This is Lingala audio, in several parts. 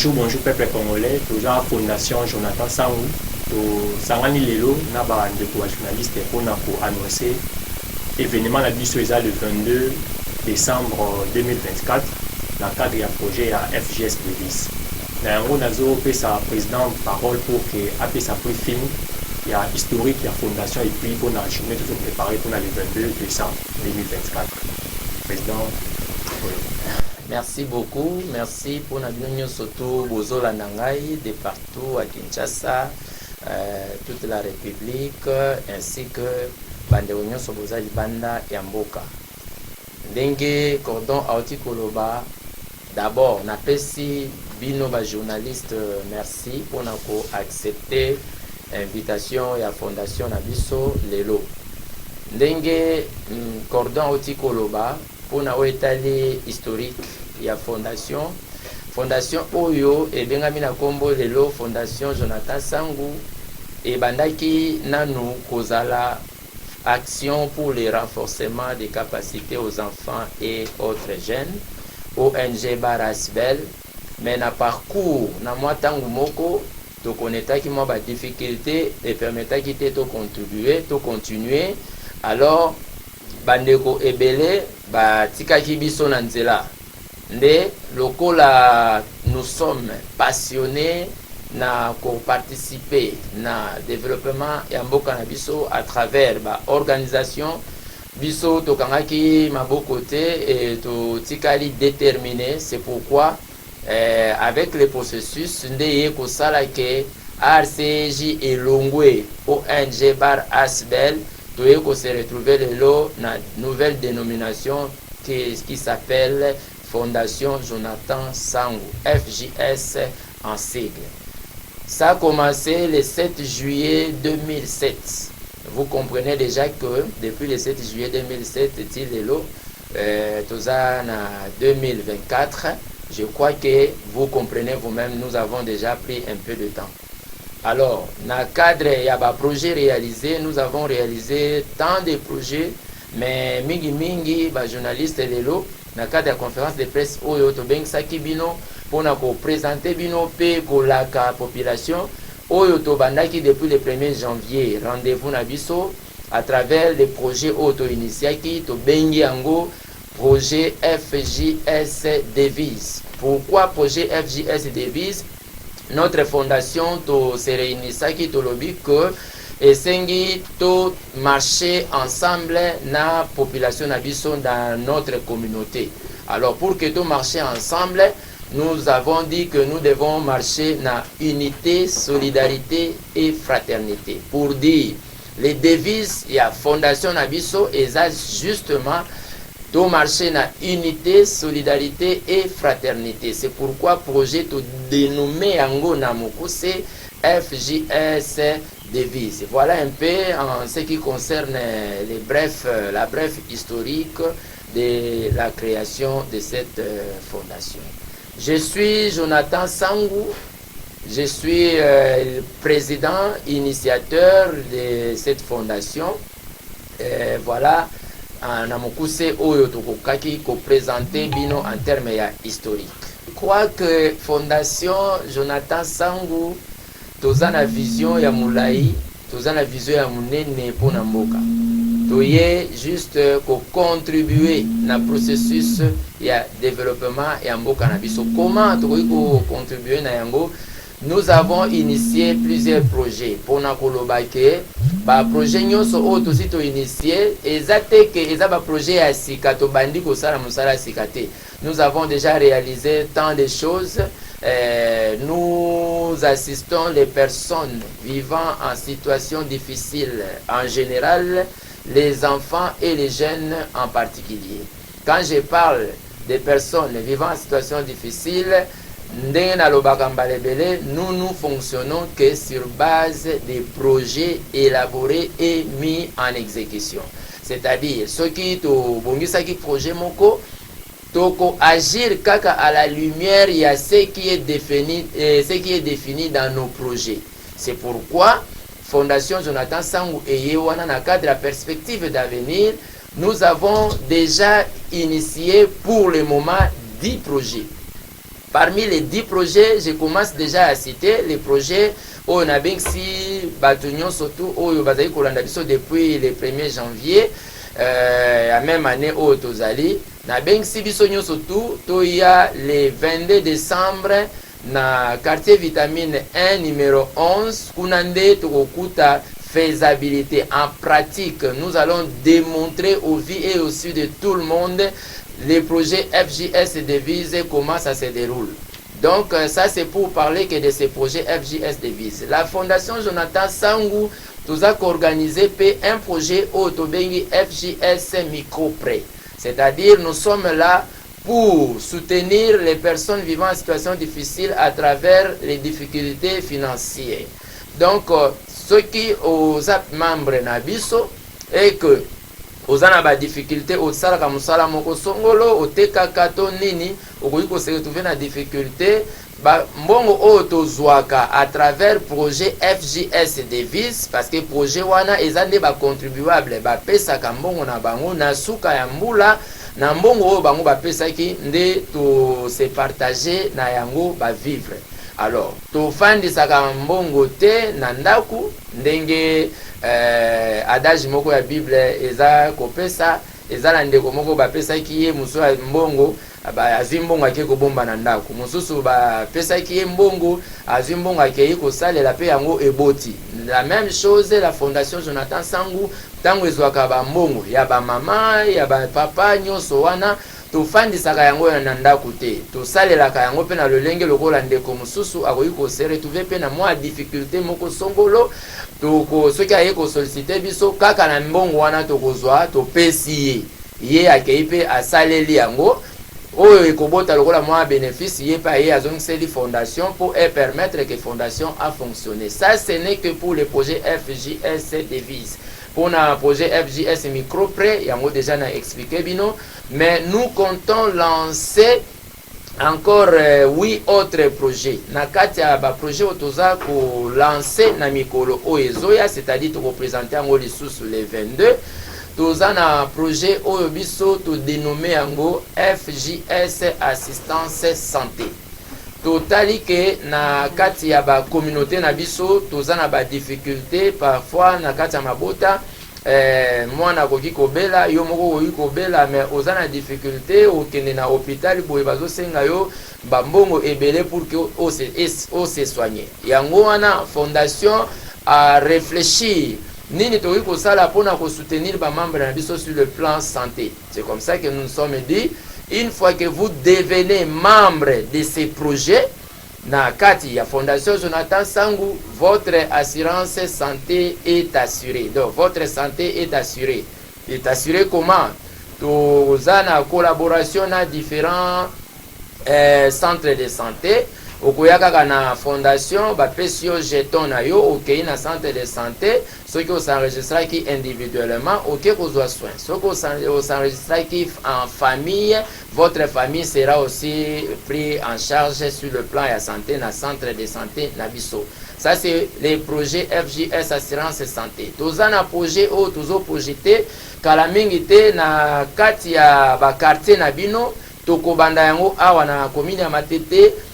Bonjour, bonjour peuple congolais, toujours la Fondation Jonathan Sangou, Sangani Lelo, Naba Ndeko journaliste pour annoncer l'événement la biso le 22 décembre 2024 dans le cadre du projet à FGS Davis. Nous avons fait sa président parole pour que après sa film, il y a historique, il y a fondation et puis pour la journée tout préparé pour le 22 décembre 2024. Président. Merci beaucoup, merci pour nous surtout Bozola Nangai de partout à Kinshasa, toute la République ainsi que Bandeonyo Soboza Libanda et Amboka. Dengue cordon Aoti Koloba, d'abord napesi bino ba journaliste merci pour nous accepter invitation et la fondation Nabiso Lelo. Dengue cordon Aoti Koloba pour nous étaler historique ya fondation oyo ebengami na kombo lelo fondation Jonathan Sangou et bandaki nanu kozala action pour le renforcement des capacités aux enfants et autres jeunes ONG Barasbel mais na parcours na mwa tangu moko to konetaki mwa ba difficulté et permetaki te to contribuer to continuer alors bandeko ebele ba tikaki biso na nzela nde lokola nous sommes passionnés na participer na développement ya mboka na biso à travers ba organisation biso tokangaki maboko te et to tikali déterminé. C'est pourquoi avec le processus nde ko sala ke RCJ elongwe ONG Bar Asbel doit se retrouver la nouvelle dénomination qui s'appelle Fondation Jonathan Sangou, FJS en sigle. Ça a commencé le 7 juillet 2007. Vous comprenez déjà que depuis le 7 juillet 2007, en 2024, je crois que vous comprenez vous-même, nous avons déjà pris un peu de temps. Alors, dans le cadre de projet réalisé, nous avons réalisé tant de projets, mais mingi journaliste lelo dans le cadre de la conférence de presse oyo to bengsaki bino pour présenter bino pe ko la population oyo to bandaki depuis le 1er janvier rendez-vous na biso à travers les projets auto initiaki to bengi ango projet FJS Davis. Pourquoi projet FJS Davis? Notre fondation to se réunissaki to lobby que esengi to marcher ensemble na population nabiso dans notre communauté. Alors pour que to marcher ensemble, nous avons dit que nous devons marcher na unité, solidarité et fraternité. Pour dire les devises ya fondation nabiso eza justement to marcher na unité, solidarité et fraternité. C'est pourquoi projet to dénommé yango na mokuse FJS Davis. Voilà un peu en ce qui concerne la brève historique de la création de cette fondation. Je suis Jonathan Sangou, je suis président, initiateur de cette fondation. Voilà, en amokuse oyo tokokaki ko présenter bino en termes historiques. Je crois que fondation Jonathan Sangou toza na vision ya mulai, toza na vision ya munene pour na mboka. Toye juste ko contribuer na processus ya développement ya mboka na biso. Comment tokoki ko contribuer na yango? Nous avons initié plusieurs projets pour na kolobake ba projet nyonso o to sito initié ezate ke eza ba projet ya sika to bandi ko sala musala sikate. Nous avons déjà réalisé tant de choses. Nous assistons les personnes vivant en situation difficile en général, les enfants et les jeunes en particulier. Quand je parle des personnes vivant en situation difficile, nous fonctionnons que sur base des projets élaborés et mis en exécution. C'est-à-dire, ceux qui ont un projet moko, toko agir kaka à la lumière, il y a ce qui est défini dans nos projets. C'est pourquoi Fondation Jonathan Sangou et Yewana, dans le cadre de la perspective d'avenir, nous avons déjà initié pour le moment 10 projets. Parmi les 10 projets, je commence déjà à citer les projets où on a bien si Batunion surtout où on va depuis le 1er janvier, la même année où Tozali, na bien si Bissonio surtout, il y a le 22 décembre na quartier vitamine 1 numéro 11, Kunande Tokokuta faisabilité en pratique. Nous allons démontrer au vie et au su de tout le monde les projets FJS Devise et comment ça se déroule. Donc ça c'est pour parler que de ces projets FJS Devise. La Fondation Jonathan Sangou nous a organisé un projet au Tobengi FJS Micro-Prêt. C'est-à-dire nous sommes là pour soutenir les personnes vivant en situation difficile à travers les difficultés financières. Donc ceux qui aux membres Nabiso et que aux ana difficulté au sala comme sala moko songolo au tekakato nini okoiko se retrouver na difficulté ba mbongo o tozwaka à travers projet FJS Devise parce que projet wana ezande ba contribuable ba pesa ka mbongo na bango na suka ya mbula na mbongo o bango ba pesa ki nde to se partager na yango ba vivre. Alors tofandisaka mbongo te na ndaku ndenge adage moko ya Bible eza kopesa eza na ndeko moko bapesaki ye musu ya mbongo azwi mbongo ake kobomba na ndako mosusu bapesaki ye mbongo azwi mbongo ake kosalela pe yango eboti. La même chose la Fondation Jonathan Sangou ntango ezwaka bambongo ya bamama ya bapapa nyonso wana tofandisaka yango na ndako te tosalelaka yango pe na lolenge lokola ndeko mosusu akoki kose retrouver pe na mwa difficulté moko songolo toko soki aye kosolicite biso kaka na mbongo wana tokozwa topesi ye akei pe asaleli yango oyo ekobota lokola mwa bénéfice ye pa ye azongiseli fondation pour permettre que fondation a fonctionné. Ça ce n'est que pour le projet FJS Devise. Pour un projet FJS Micro-Prêt, yango déjà n'a expliqué bino, mais nous comptons lancer encore 8 autres projets. Na kati ya ba projet otoza ko lancer na mikolo oezoya, c'est-à-dire to représenter yango lisusu le 22. Toza na projet oyo biso to dénommé yango FJS Assistance Santé. Totali que na kati ya ba communauté na biso toza na ba difficulté parfois na kati ya mabota mwana koki kobela yo moko koki kobela mais oza na difficulté okende na hôpital boye bazosenga yo bambongo ebele pour que o se soigner. Yango wana fondation a réfléchir nini toki kosala pona ko soutenir ba membre na biso sur le plan santé. C'est comme ça que nous nous sommes dit. Une fois que vous devenez membre de ces projets, na kati ya Fondation Jonathan Sangou, votre assurance santé est assurée. Donc votre santé est assurée. Est assurée comment? Nous avons en collaboration à différents centres de santé. Okoyaka na fondation ba pesio jeton na yo okei na centre de santé ceux qui s'enregistrent qui individuellement OK kozwa soin ceux qui s'enregistrent qui en famille votre famille sera aussi pris en charge sur le plan de santé na centre de santé na biso. Ça c'est les projets FJS Assurance Santé. Tozana projet o tozo projeté kala mingi te na kati ya ba quartier na bino tokobanda yango awa na commune ya Matete.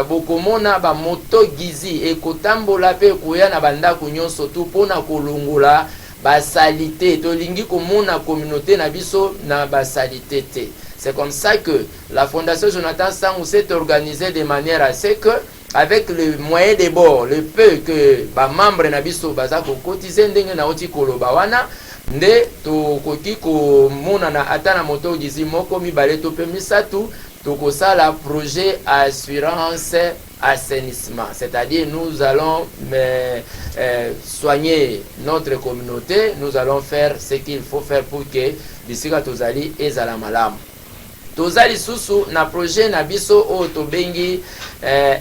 Bokomona ba moto gizi ekotambola pe koya na bandako nyonso tu pona kolongola ba salité tolingi komona communauté na biso na ba salité te. C'est comme ça que la Fondation Jonathan Sangou s'est organisée de manière à ce que avec le moyen de bord le peu que ba membre na biso baza ko cotiser ndenge na oti koloba wana nde to koki ko mona na atana moto gizi moko mibale to pe misatu. Donc ça, le projet assurance assainissement, c'est-à-dire nous allons soigner notre communauté, nous allons faire ce qu'il faut faire pour que d'ici à Tozali et Zalamalam. Tozali susu na projet na biso o tobengi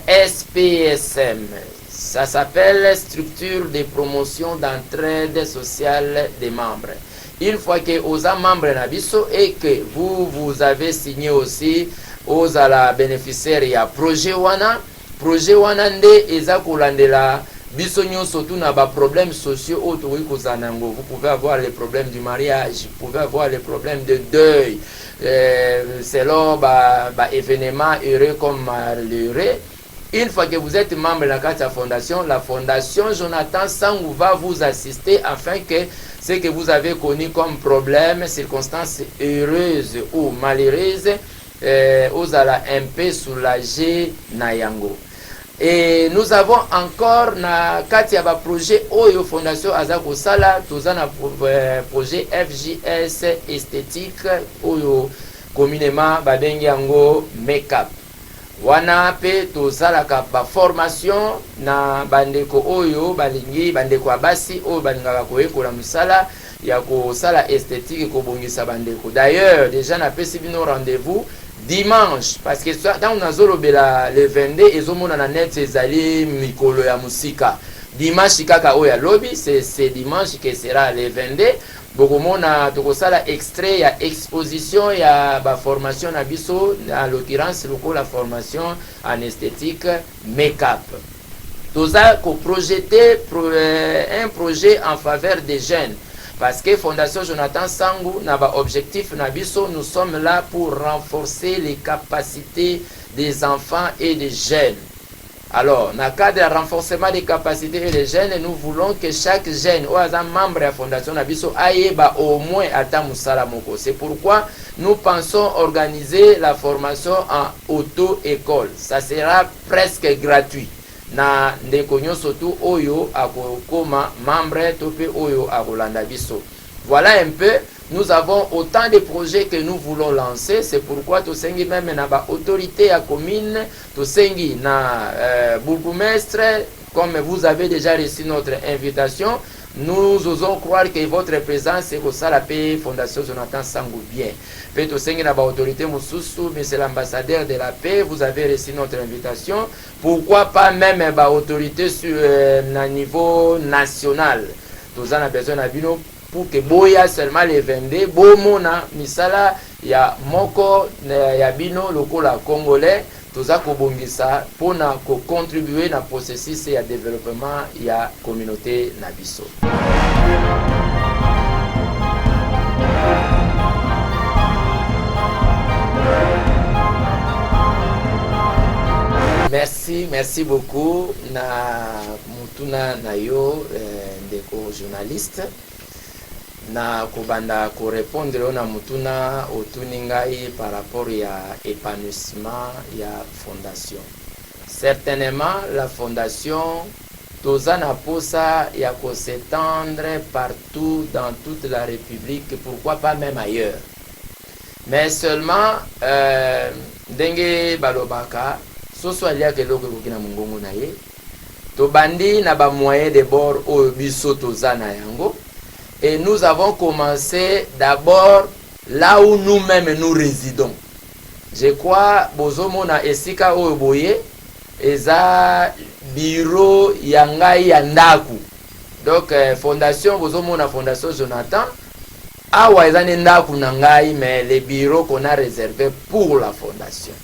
SPSM. Ça s'appelle structure de promotion d'entraide sociale des membres. Une fois que aux membres na biso et que vous avez signé aussi aux la bénéficiaires ya projet wana nde eza kolandela Bisogno surtout n'a pas problèmes sociaux autres. Vous pouvez avoir les problèmes du mariage, vous pouvez avoir les problèmes de deuil. C'est là événement heureux comme malheureux. Une fois que vous êtes membre de la fondation Jonathan Sangou va vous assister afin que ce que vous avez connu comme problème, circonstances heureuses ou malheureuses, vous allez un peu soulager Nayango. Et nous avons encore na kati ya ba projet oyo fondation Azako Sala tozana projet FJS esthétique oyo communément babengi yango make-up. Wana pe tozalaka ba formation na bandeko oyo balingi bandeko abasi oyo balingaka koyekola musala ya kosala esthétique kobongisa bandeko. D'ailleurs déjà na pesi bino rendez-vous dimanche parce que dans nazolobela le 22 ezomona na net ezali mikolo ya musika. Dimanche kaka oyo lobby c'est dimanche que sera le 22. Bokomona tokosala extrait ya exposition ya ba formation na biso en l'occurrence la formation en esthétique make-up. Toza ko projeter un projet en faveur des jeunes. Parce que Fondation Jonathan Sangou n'a pas objectif nabiso, nous sommes là pour renforcer les capacités des enfants et des jeunes. Alors, dans le cadre de renforcement des capacités des jeunes, nous voulons que chaque jeune ou un membre de la Fondation Nabiso aille au moins à Tamusala Moko. C'est pourquoi nous pensons organiser la formation en auto-école. Ça sera presque gratuit. Na ndeko nyonso tu oyo akokoma membre tope oyo akolanda biso. Voilà un peu, nous avons autant de projets que nous voulons lancer, c'est pourquoi tosengi même na ba autorité à commune, tosengi na bourgmestre, comme vous avez déjà reçu notre invitation, nous osons croire que votre présence est au Salapé Fondation Jonathan Sangou bien. Peut tosengi na ba autorité mususu, mais c'est l'ambassadeur de la paix, vous avez reçu notre invitation. Pourquoi pas même ba autorité sur na niveau national. Nous avons besoin de bino pour que boya seulement les 22 bomona misala ya moko ya bino lokola congolais toza kobongisa pona ko contribuer na processus ya développement ya communauté na biso. Merci beaucoup na mutuna na yo ndeko journaliste. Na kobanda ko répondre na mutuna otuningai par rapport à épanouissement ya fondation. Certainement la fondation tozana posa ya ko s'étendre partout dans toute la République, pourquoi pas même ailleurs. Mais seulement ndenge balobaka soso alia keloko kokina mungongo na ye to bandi na ba moyen de bord o biso tozana yango. Et nous avons commencé d'abord là où nous-mêmes nous résidons. Je crois bozomona esika oyo boye eza bureau yangai yandaku. Donc fondation bozomona fondation Jonathan awa eza ndaku nangai, mais les bureaux qu'on a réservés pour la fondation.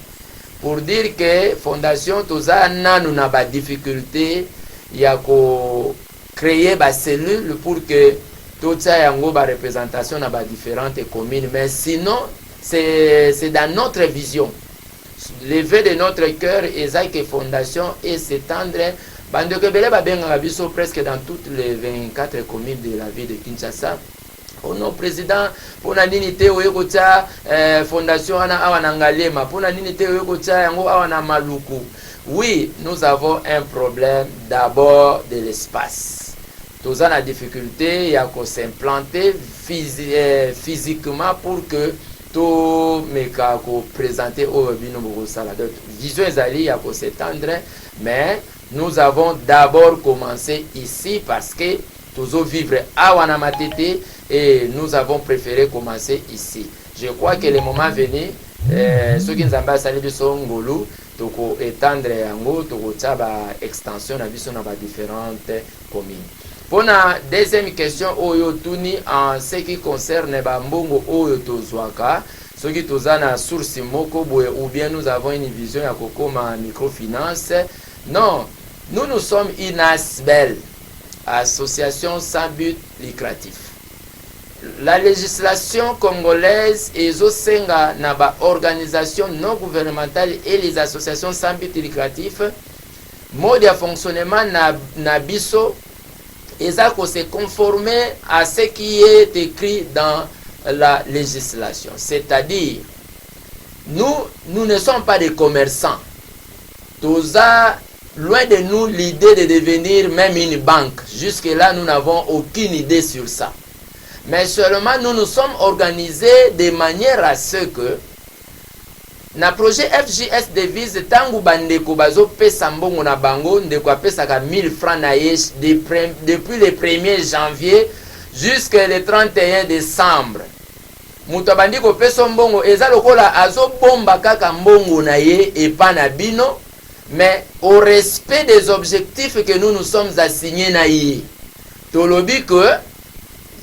Pour dire que fondation toza nanu na ba difficulté ya ko créer ba cellule pour que tout ça yango ba représentation na ba différentes communes, mais sinon c'est dans notre vision. Le vœu de notre cœur est que fondation et s'étendre bandeko bele ba benga biso presque dans toutes les 24 communes de la ville de Kinshasa. Pour nos présidents, pour la nini oyekocha fondation ana awana ngalema, pour la nini oyekocha yango awana maluku. Oui, nous avons un problème d'abord de l'espace. Tous la difficulté à s'implanter physiquement pour que tout meka ko présenter au bino bogosala. Donc vision ezali à s'étendre, mais nous avons d'abord commencé ici parce que tous vivre à Wanamatete et nous avons préféré commencer ici. Je crois que le moment venu, ceux qui nous ont basé sur Ngolu, toko étendre yango, toko taba extension na biso na ba différentes communes. Pour la deuxième question, oyo tuni en ce qui concerne Bambongo oyo tozwaka, ce qui tozana source moko boye ou bien nous avons une vision ya kokoma microfinance. Non, Nous, nous sommes une ASBEL, association sans but lucratif. La législation congolaise et Zosenga Naba, organisation non gouvernementale et les associations sans but lucratif, mode de fonctionnement Nabiso, et ça se conformer à ce qui est écrit dans la législation. C'est-à-dire, nous ne sommes pas des commerçants. Tout ça, loin de nous l'idée de devenir même une banque. Jusque-là, nous n'avons aucune idée sur ça. Mais seulement, nous sommes organisés de manière à ce que, na projet FJS devise, tangu bandeko bazo pesa mbongo na bango, ndeko pesa ka 1000 francs na yesh, depuis le 1er janvier jusqu'au 31 décembre. Muto bandiko pesa mbongo, eza lokola azo bomba kaka mbongo na ye et pas na bino, mais au respect des objectifs que nous nous sommes assignés na ye. Tolobi que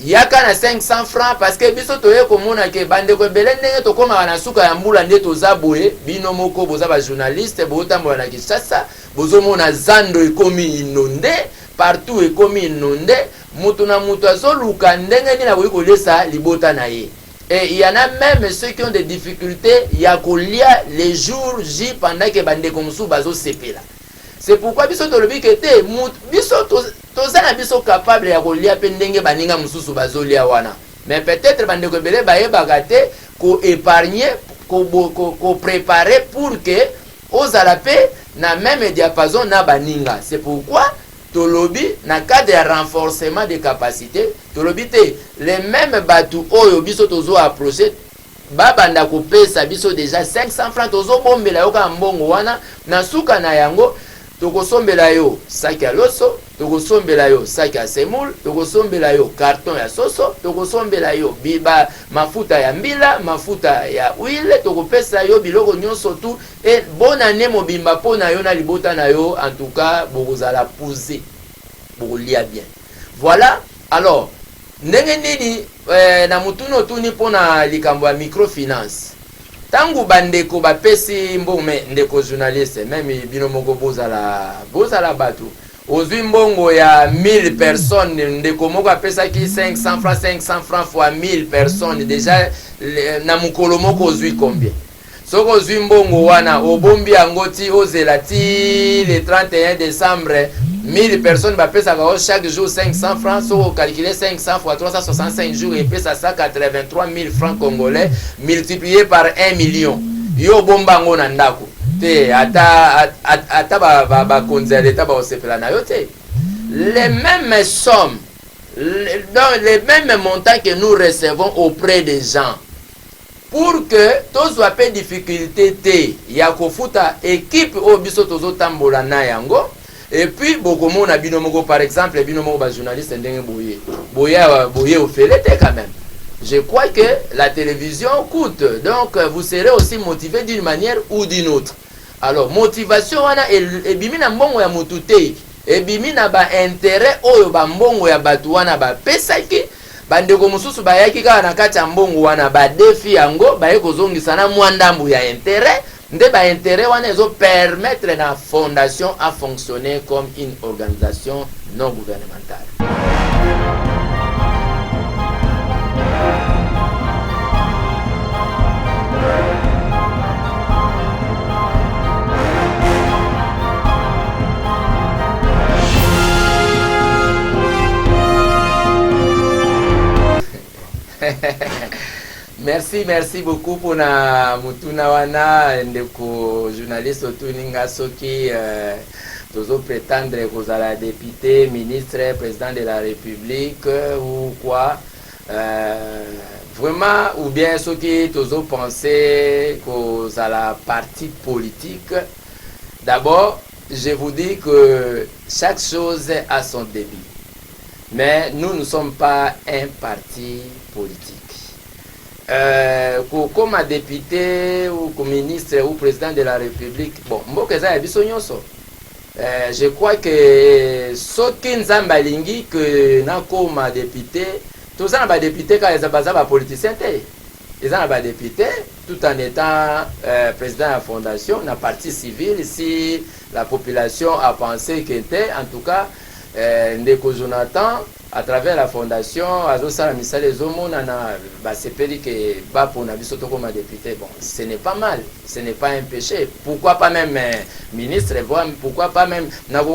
yaka na 500 francs parce que biso toye komona ke bandeko ebele ndenge tokoma na suka ya mbula nde toza boye bino moko boza ba journaliste botambola na Kinshasa bozomona zando ekomi inonde partout ekomi inonde mutu na mutu azoluka ndenge ni na boye kolesa libota na ye. Et il y en a même ceux qui ont des difficultés ya kolia les jours J pendant que bandeko musu bazo sepela. C'est pourquoi biso tolobi ke te biso tozana biso capable ya kolia pe ndenge baninga mususu bazolia wana. Mais peut-être bandeko bele baye bagate ko épargner ko préparer pour que ozala pe na même diapason na baninga. C'est pourquoi tolobi na cadre de renforcement des capacités tolobi te les mêmes batu oyo biso tozo approcher babanda ko pesa biso déjà 500 francs tozo bombela yo ka mbongo wana na suka na yango. Tokosombela yo saki ya loso, tokosombela yo saki ya semoule, tokosombela yo carton ya soso, tokosombela yo biba mafuta ya mbila, mafuta ya huile, tokopesa yo biloko nyonso tout et bonne année mobimba pona yo na libota na yo en tout cas bokozala poser, bokolia bien. Voilà. Alors, ndenge nini na mutuno tuni pona likambo ya microfinance. Tangu bandeko bapesi mbongo ndeko journaliste même bino moko bozala batu ozwi mbongo ya 1000 personnes ndeko moko apesa ki 500 francs fois 1000 personnes déjà na mukolo moko ozwi combien soko ozwi mbongo wana obombi yango ti ozela ti le 31 décembre 1000 personnes bapesa ka chaque jour 500 francs soko calculer 500 fois 365 jours et pesa 183 000 francs congolais multiplié par 1 million yo bomba ngo na ndako te ata ba konza leta ba osepela na yo te les mêmes sommes dans les mêmes montants que nous recevons auprès des gens pour que tous soit pas difficulté te ya kofuta équipe o biso tozo tambola na yango. Et puis, beaucoup na binomoko par exemple, binomoko ba journaliste ndenge boye au felete quand même. Je crois que la télévision coûte, donc vous serez aussi motivé d'une manière ou d'une autre. Alors, motivation wana et bimina mbongo ya mutute, et bimina ba intérêt oyo ba mbongo ya batu wana ba pesaki, bandeko mususu bayaki kaka na kati ya mbongo wana ba défi yango, baye kozongisa na mwandambu ya intérêt. Nde ba intérêt wana ezo permettre na fondation à fonctionner comme une organisation non gouvernementale. Merci beaucoup pour na mutuna wana ndeko journaliste otuninga soki tozo prétendre kozala député, ministre, président de la République ou quoi vraiment ou bien soki tozo penser kozala parti politique. D'abord, je vous dis que chaque chose a son début. Mais nous ne sommes pas un parti politique. Comme député ou comme ministre ou président de la République, bon, je crois que ce qui nous a balingi que na comme député, tout ça na député quand ils ont politicien, ils ont député tout en étant président de la fondation, na parti civil, si la population a pensé que était, en tout cas, Ndeko Jonathan, à travers la fondation, Azosala Misal et Zomonana, c'est péri que Bapo Nabisoto comme député. Bon, ce n'est pas mal, ce n'est pas un péché. Pourquoi pas même ministre, pourquoi pas même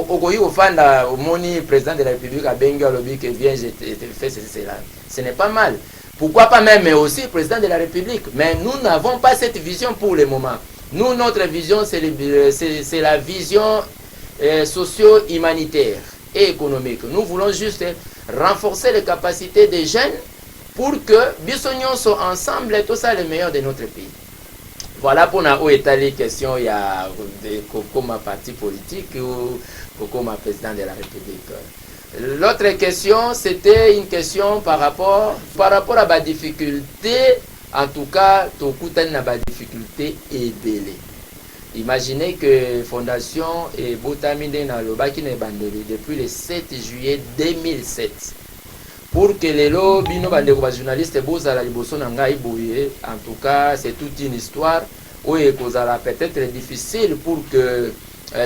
Ogoyi Ofanda, Moni, président de la République, à Benga Lobby, qui vient, j'ai fait cela. Ce n'est pas mal. Pourquoi pas même aussi président de la République. Mais nous n'avons pas cette vision pour le moment. Nous, notre vision, c'est la vision socio-humanitaire et économique. Nous voulons juste renforcer les capacités des jeunes pour que Bissognon soit ensemble et tout ça le meilleur de notre pays. Voilà pour nous étaler question il y a comme parti politique ou comme président de la République. L'autre question, c'était une question par rapport à la difficulté, en tout cas, tout la difficulté est belle. Imaginez que Fondation et Botamide na Lobaki ne bandeli depuis le 7 juillet 2007. Pour que les lobbies nos journalistes bozala liboso na ngai boye, en tout cas, c'est toute une histoire où il peut-être difficile pour que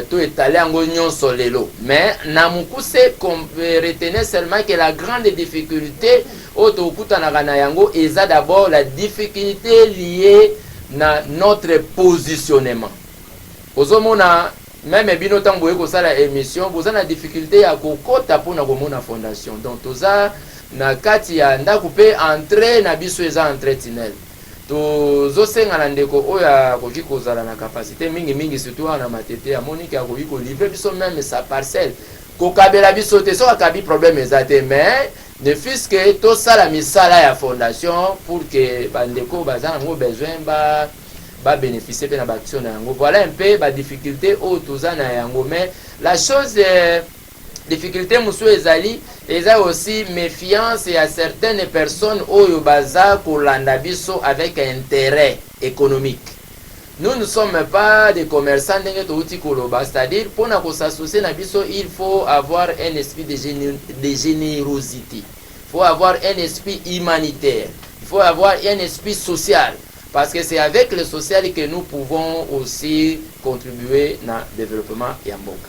tout est allé en gagnon sur les lots. Mais namuku c'est qu'on retenait seulement que la grande difficulté est d'abord la difficulté liée à notre positionnement. Ozomona même bino tango eko sala émission boza na difficulté ya kokota pona komona fondation donc toza na kati ya ndako pe entrer na biso eza entrer tunnel tozosenga na ndeko oya koki kozala na capacité mingi surtout na matete ya monique ya koki ko livrer biso même sa parcelle kokabela biso te so akabi problème ezate mais ne fût-ce que to sala misala ya fondation pour que bandeko bazana ngo besoin ba bénéficier de l'action na yango. Voilà un peu la difficulté au toza na yango, mais la chose difficulté musu ezali eza aussi méfiance à certaines personnes oyo baza kolanda biso avec intérêt économique. Nous ne sommes pas des commerçants ndenge touti koloba, c'est-à-dire pour na ko s'associer na biso il faut avoir un esprit de générosité. Il faut avoir un esprit humanitaire. Il faut avoir un esprit social. Parce que c'est avec le social que nous pouvons aussi contribuer dans le développement Yamboka.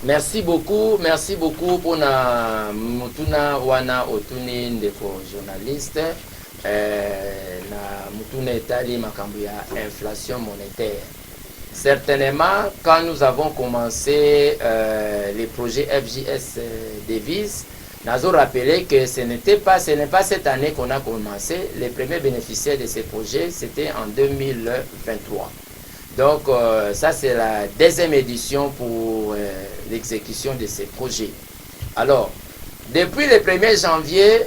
Merci beaucoup pour na mutuna wana otuni ndeko journaliste na mutuna etali makambo ya inflation monétaire. Certainement, quand nous avons commencé les projets FJS Devises, nous avons rappelé que ce n'est pas cette année qu'on a commencé. Les premiers bénéficiaires de ces projets, c'était en 2023. Donc, ça, c'est la deuxième édition pour l'exécution de ces projets. Alors, depuis le 1er janvier,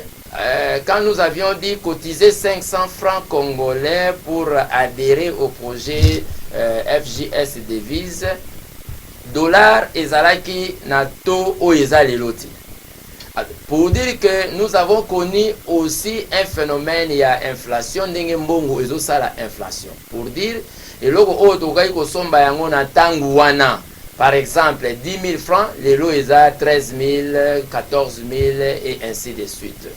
quand nous avions dit cotiser 500 francs congolais pour adhérer au projet FJS Devises, dollar ezalaki na to o ezaleloti. Pour dire que nous avons connu aussi un phénomène, il y a inflation, ndenge mbongo ezosala inflation. Pour dire, eloko o tokai kosomba yango na tangu wana. Par exemple, 10 000 francs, les lots eza 13 000, 14 000 et ainsi de suite.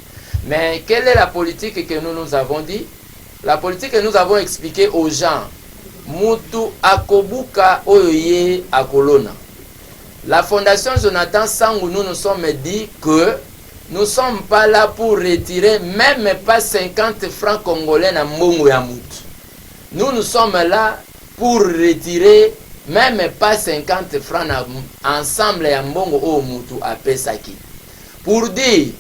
Mais quelle est la politique que nous avons dit? La politique que nous avons expliqué aux gens, Mutu akobuka oye akolona. La fondation Jonathan Sangou, nous nous sommes dit que nous ne sommes pas là pour retirer même pas 50 francs congolais na mbongo ya mutu. Nous sommes là pour retirer même pas 50 francs ensemble ya mbongo o mutu apesaki. Pour dire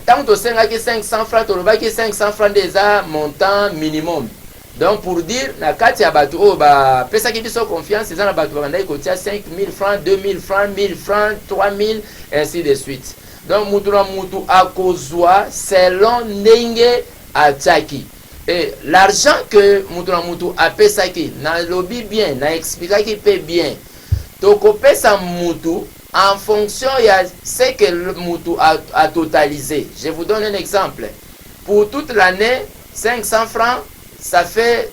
tant que 500 francs, tu 500 francs déjà montant minimum. Donc pour dire, na kati ya batu o ba pesa ki biso confiance, ils ont batu bandai kotia 5 000 francs, 2 000 francs, 1 000 francs, 3 000, ainsi de suite. Donc mutu na mutu akozwa selon ndenge ataki. Et l'argent que mutu na mutu a pesaki, na lobby bien, na expliquaki pe bien. Toko pesa mutu en fonction de ce que le mutu a totalisé. Je vous donne un exemple. Pour toute l'année, 500 francs, ça fait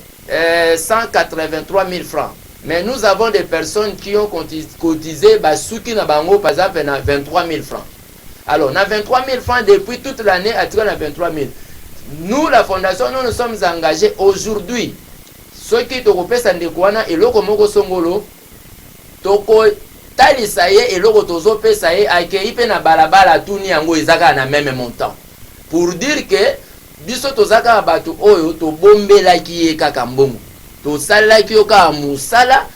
183 000 francs. Mais nous avons des personnes qui ont cotisé Basuki na bango, par exemple, na 23 000 francs. Alors, na 23 000 francs depuis toute l'année, à tirer na 23 000. Nous, la fondation, nous sommes engagés aujourd'hui. Ceux qui te repèsent en découana et l'oko moko songolo, toko talisa ye et l'oko tozo pesa ye, akei pe na balabala tuni yango ezaka na même montant. Pour dire que, biso tozaka batu oyo, to bombela ki ye kaka mbongo. To sala ki yo ka musala,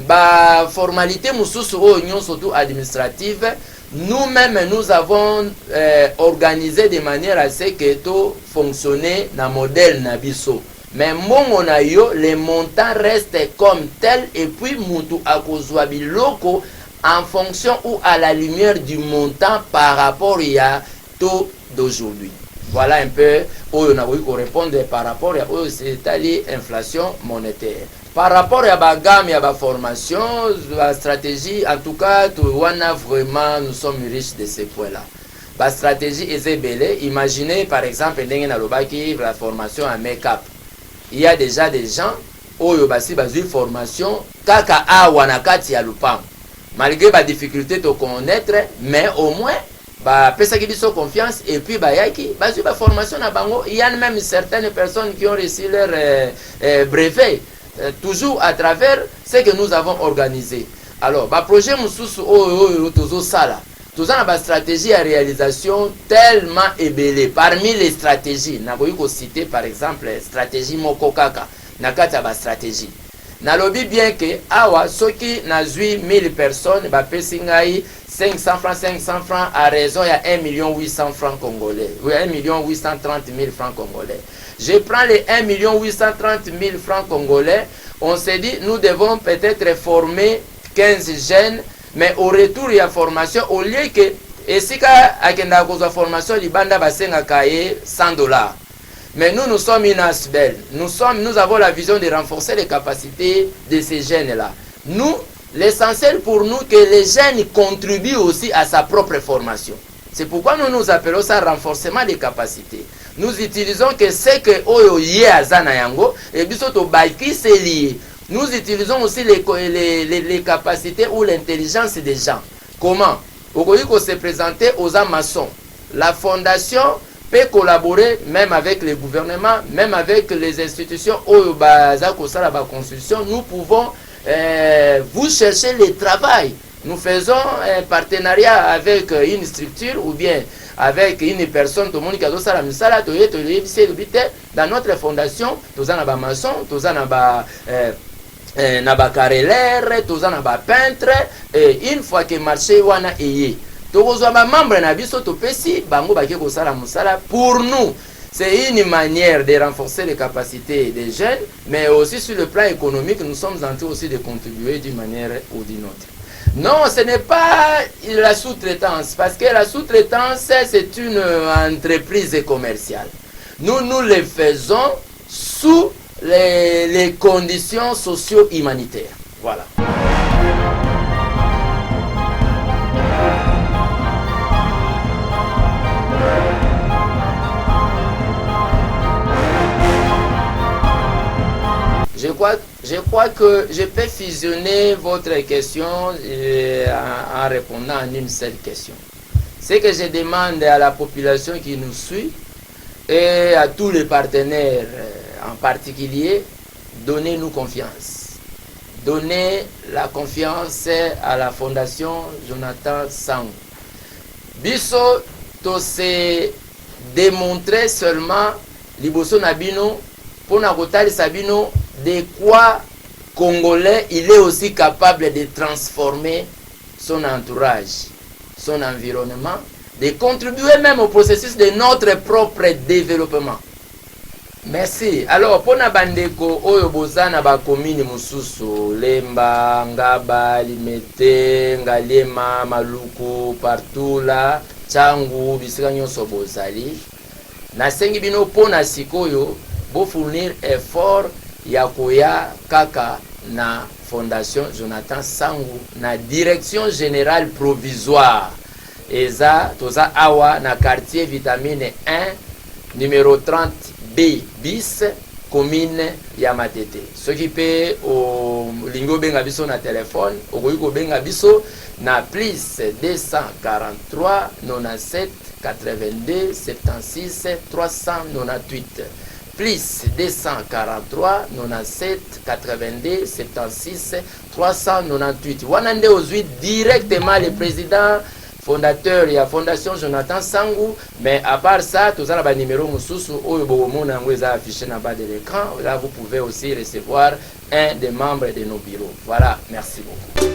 ba formalité mususu oyo surtout administrative. Nous-mêmes, nous avons organisé de manière à ce que tout fonctionne dans le modèle Nabiso. Mais mon les montants restent comme tels et puis Moutou Akozwabi locaux en fonction ou à la lumière du montant par rapport à tout d'aujourd'hui. Voilà un peu où on a voulu répondre par rapport à l'inflation monétaire. Par rapport à la gamme et à la formation, la stratégie, en tout cas, vraiment, nous sommes riches de ces points-là. La stratégie est belle. Imaginez, par exemple, la formation à make-up. Il y a déjà des gens qui ont une formation kaka awanakati ya lupam. Malgré la difficulté de connaître, mais au moins, personne qui dit confiance et puis la formation à Bango. Il y a même certaines personnes qui ont reçu leur brevet. Toujours à travers ce que nous avons organisé. Alors, le projet Moussousou Sala, tout ça, la stratégie à réalisation tellement ébélée. Parmi les stratégies, nous avons cité par exemple la stratégie Mokokaka, la stratégie. Nous avons bien que, ceux qui ont 1000 personnes, 500 francs à raison, il y a 1 800 000 francs congolais. Oui, 1 830 000 francs congolais. Je prends les 1 830 000 francs congolais. On s'est dit, nous devons peut-être former 15 jeunes, mais au retour, il y a formation. Au lieu que, et si il y formation, il y a 100 $. Mais nous sommes une asbel. Nous avons la vision de renforcer les capacités de ces jeunes-là. Nous, l'essentiel pour nous, que les jeunes contribuent aussi à sa propre formation. C'est pourquoi nous nous appelons ça renforcement des capacités. Nous utilisons que ce que Oyo Ye Azana Yango et Bisoto Baiki c'est lié. Nous utilisons aussi les capacités ou l'intelligence des gens. Comment? Okoyiko se présenter aux maçons. La fondation peut collaborer même avec les gouvernements, même avec les institutions Oyo Baza Kosala Ba Construction. Nous pouvons vous chercher le travail. Nous faisons un partenariat avec une structure ou bien avec une personne, tout le monde qui a ça la misala, dans notre fondation, tous en a maçon, tous en a naba carreleur, tous en a peintre, et une fois que le marché wana est tous en membre na biso to pesi bango ba ko sala musala. Pour nous, c'est une manière de renforcer les capacités des jeunes, mais aussi sur le plan économique, nous sommes en train aussi de contribuer d'une manière ou d'une autre. Non, ce n'est pas la sous-traitance, parce que la sous-traitance, c'est une entreprise commerciale. Nous le faisons sous les conditions socio-humanitaires. Voilà. Je crois que je peux fusionner votre question en répondant à une seule question. Ce que je demande à la population qui nous suit et à tous les partenaires en particulier, donnez-nous confiance. Donnez la confiance à la Fondation Jonathan Sango. Biso, to se démontrer seulement liboso nabino pour nakotali sabino de quoi Congolais il est aussi capable de transformer son entourage, son environnement, de contribuer même au processus de notre propre développement. Merci. Alors, pour Nabandeko, Oyo Bozana ba commune Mususu, Lemba, Ngaba, Limete, Ngalema, Maluku, partout là, Tchangu, Bisiganyo Sobozali. Nasengi bino pona sikoyo, bo fournir effort Yakoya Kaka na Fondation Jonathan Sango na direction générale provisoire Eza Toza Awa na quartier vitamine 1 numéro 30B bis commune ya Matete. S'occuper au lingo benga biso na téléphone, au ko benga biso na plus 243 97 82 76 398. Plus 243 97 82 76 398. Wanande ozui directement le président fondateur et la fondation Jonathan Sangou, mais à part ça, tous les numéros mususu affiché en bas de l'écran. Là, vous pouvez aussi recevoir un des membres de nos bureaux. Voilà, merci beaucoup.